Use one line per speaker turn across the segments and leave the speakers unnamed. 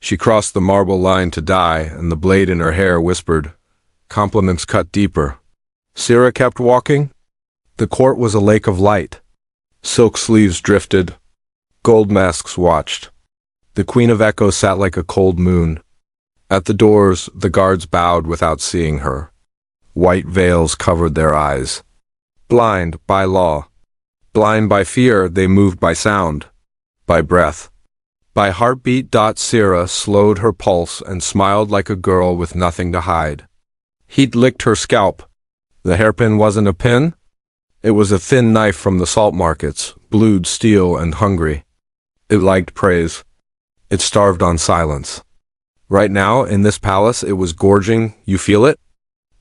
She crossed the marble line to die, and the blade in her hair whispered, "Compliments cut deeper." Sira kept walking. The court was a lake of light. Silk sleeves drifted. Gold masks watched. The Queen of Echo sat like a cold moon. At the doors, the guards bowed without seeing her. White veils covered their eyes. Blind by law. Blind by fear, they moved by sound, by breath, by heartbeat. Sira slowed her pulse and smiled like a girl with nothing to hide. He'd licked her scalp. The hairpin wasn't a pin. It was a thin knife from the salt markets, blued steel and hungry. It liked praise. It starved on silence. Right now, in this palace, it was gorging. "You feel it?"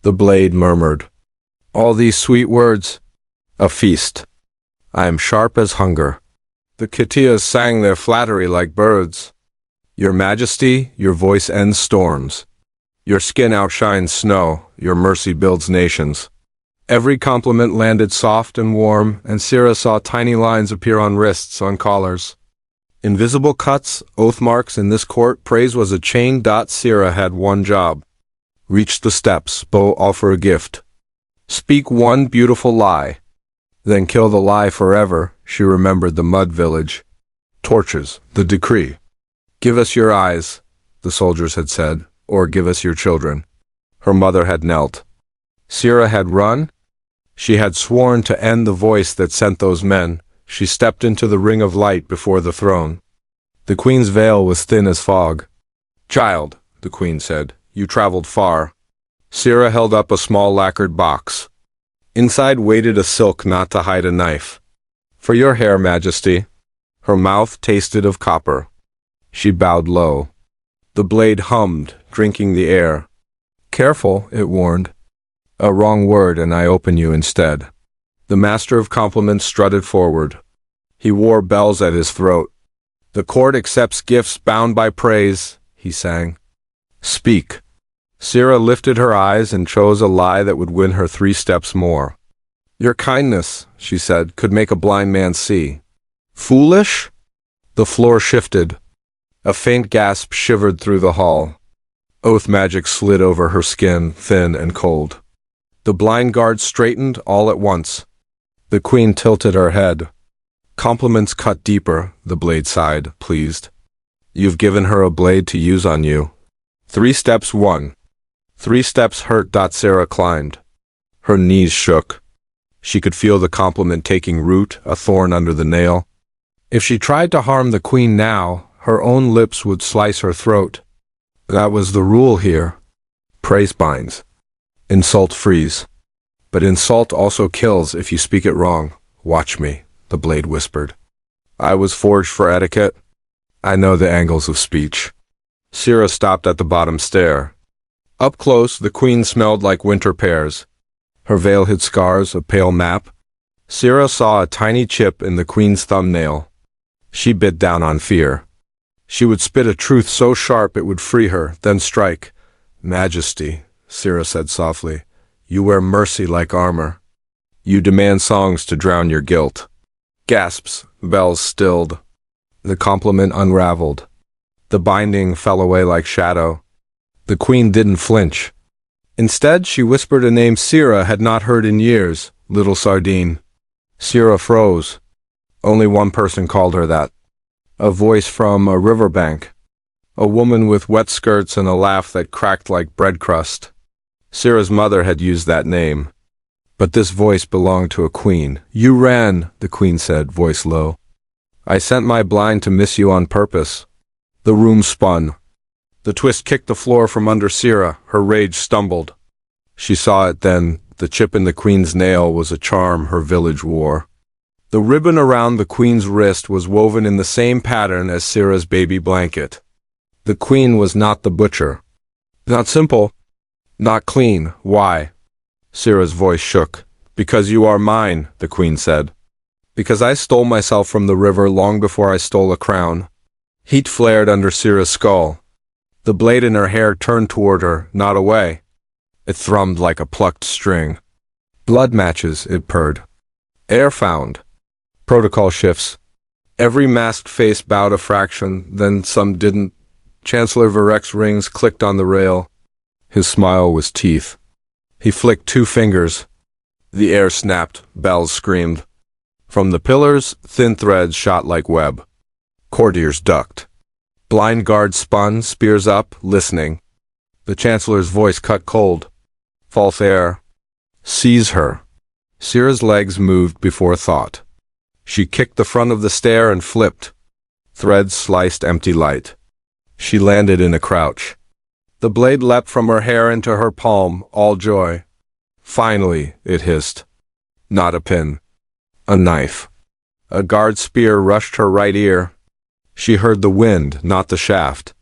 The blade murmured. "All these sweet words. A feast. I am sharp as hunger." The Kitias sang their flattery like birds. "Your Majesty, your voice ends storms. Your skin outshines snow, your mercy builds nations." Every compliment landed soft and warm, and Sira saw tiny lines appear on wrists, on collars. Invisible cuts, oath marks in this court. Praise was a chain. Sira had one job. Reach the steps, offer a gift. Speak one beautiful lie. Then kill the lie forever. She remembered the mud village. Torches, the decree. "Give us your eyes," the soldiers had said, "or give us your children." Her mother had knelt. Sira had run. She had sworn to end the voice that sent those men. She stepped into the ring of light before the throne. The queen's veil was thin as fog. "Child," the queen said, "you traveled far." Sira held up a small lacquered box. Inside waited a silk knot to hide a knife. "For your hair, Majesty." Her mouth tasted of copper. She bowed low. The blade hummed, drinking the air. "Careful," it warned. "A wrong word and I open you instead." The master of compliments strutted forward. He wore bells at his throat. "The court accepts gifts bound by praise," he sang. "Speak." Sira lifted her eyes and chose a lie that would win her 3 steps more. "Your kindness," she said, "could make a blind man see." "Foolish?" The floor shifted. A faint gasp shivered through the hall. Oath magic slid over her skin, thin and cold. The blind guard straightened all at once. The queen tilted her head. "Compliments cut deeper," the blade sighed, pleased. "You've given her a blade to use on you." 3 steps won. 3 steps hurt. Sira climbed. Her knees shook. She could feel the compliment taking root, a thorn under the nail. If she tried to harm the queen now, her own lips would slice her throat. That was the rule here. Praise binds. Insult frees. But insult also kills if you speak it wrong. "Watch me," the blade whispered. "I was forged for etiquette. I know the angles of speech." Sira stopped at the bottom stair. Up close, the queen smelled like winter pears. Her veil hid scars, a pale map. Sira saw a tiny chip in the queen's thumbnail. She bit down on fear. She would spit a truth so sharp it would free her, then strike. "Majesty," Sira said softly, "you wear mercy like armor. You demand songs to drown your guilt." Gasps, bells stilled. The compliment unraveled. The binding fell away like shadow. The queen didn't flinch. Instead, she whispered a name Sira had not heard in years, Little Sardine. Sira froze. Only one person called her that. A voice from a riverbank. A woman with wet skirts and a laugh that cracked like bread crust. Sira's mother had used that name. But this voice belonged to a queen. "You ran," the queen said, voice low. "I sent my blind to miss you on purpose." The room spun. The twist kicked the floor from under Sira. Her rage stumbled. She saw it then. The chip in the queen's nail was a charm her village wore. The ribbon around the queen's wrist was woven in the same pattern as Sira's baby blanket. The queen was not the butcher. Not simple. Not clean. Why? Sira's voice shook. "Because you are mine," the queen said. "Because I stole myself from the river long before I stole a crown." Heat flared under Sira's skull. The blade in her hair turned toward her, not away. It thrummed like a plucked string. "Blood matches," it purred. "Air found." Protocol shifts. Every masked face bowed a fraction, then some didn't. Chancellor Varek's rings clicked on the rail. His smile was teeth. He flicked 2 fingers. The air snapped, bells screamed. From the pillars, thin threads shot like web. Courtiers ducked. Blind guards spun, spears up, listening. The Chancellor's voice cut cold. False air. Seize her. Syrah's legs moved before thought. She kicked the front of the stair and flipped. Threads sliced empty light. She landed in a crouch. The blade leapt from her hair into her palm, all joy. Finally, it hissed. Not a pin. A knife. A guard's spear rushed her right ear. She heard the wind, not the shaft.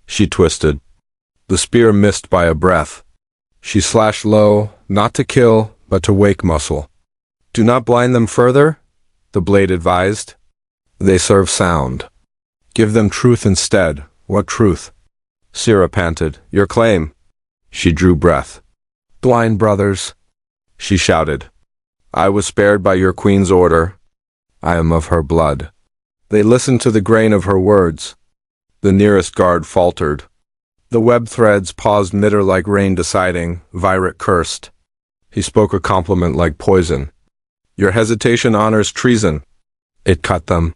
She twisted. The spear missed by a breath. She slashed low, not to kill, but to wake muscle. Do not blind them further, the blade advised. They serve sound. Give them truth instead. What truth? Syrah panted. Your claim. She drew breath. Blind brothers, she shouted. I was spared by your queen's order. I am of her blood. They listened to the grain of her words. The nearest guard faltered. The web threads paused mid-air like rain deciding. Vyrek cursed. He spoke a compliment like poison. Your hesitation honors treason. It cut them.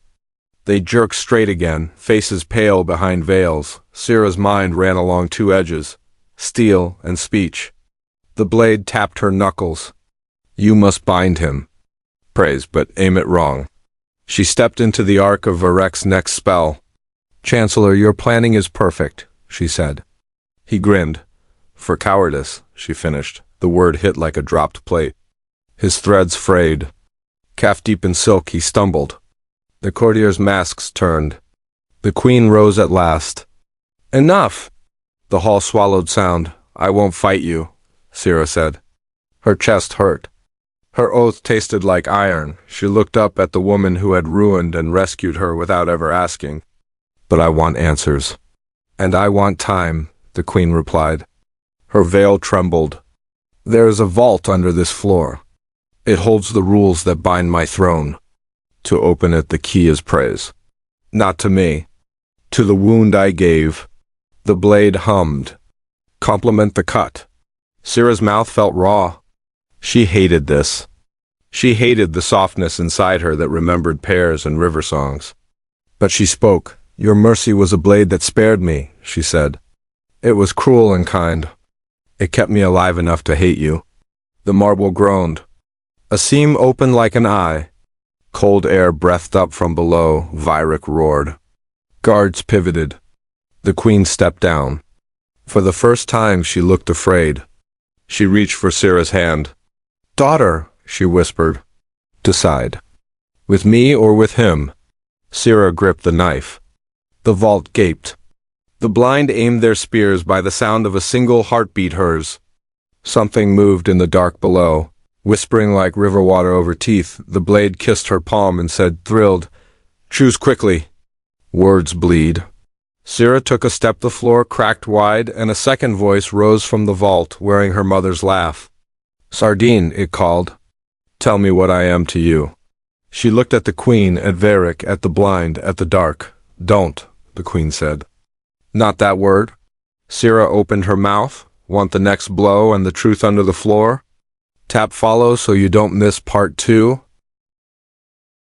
They jerked straight again, faces pale behind veils. Syrah's mind ran along 2 edges, steel and speech. The blade tapped her knuckles. You must bind him. Praise, but aim it wrong. She stepped into the arc of Varek's next spell. Chancellor, your planning is perfect, she said. He grinned. For cowardice, she finished. The word hit like a dropped plate. His threads frayed. Calf deep in silk, he stumbled. The courtiers' masks turned. The queen rose at last. Enough! The hall swallowed sound. I won't fight you, Syrah said. Her chest hurt. Her oath tasted like iron. She looked up at the woman who had ruined and rescued her without ever asking. But I want answers. And I want time, the queen replied. Her veil trembled. There is a vault under this floor. It holds the rules that bind my throne. To open it, the key is praise. Not to me. To the wound I gave. The blade hummed. Compliment the cut. Syrah's mouth felt raw. She hated this. She hated the softness inside her that remembered pears and river songs. But she spoke. Your mercy was a blade that spared me, she said. It was cruel and kind. It kept me alive enough to hate you. The marble groaned. A seam opened like an eye. Cold air breathed up from below. Vyrek roared. Guards pivoted. The queen stepped down. For the first time she looked afraid. She reached for Syrah's hand. Daughter, she whispered. Decide. With me or with him? Syrah gripped the knife. The vault gaped. The blind aimed their spears by the sound of a single heartbeat hers. Something moved in the dark below. Whispering like river water over teeth, the blade kissed her palm and said, thrilled, choose quickly. Words bleed. Syrah took a step. The floor cracked wide, and a second voice rose from the vault, wearing her mother's laugh. Sardine, it called. Tell me what I am to you. She looked at the queen, at Varek, at the blind, at the dark. Don't, the queen said. Not that word. Syrah opened her mouth. Want the next blow and the truth under the floor? Tap follow so you don't miss part 2.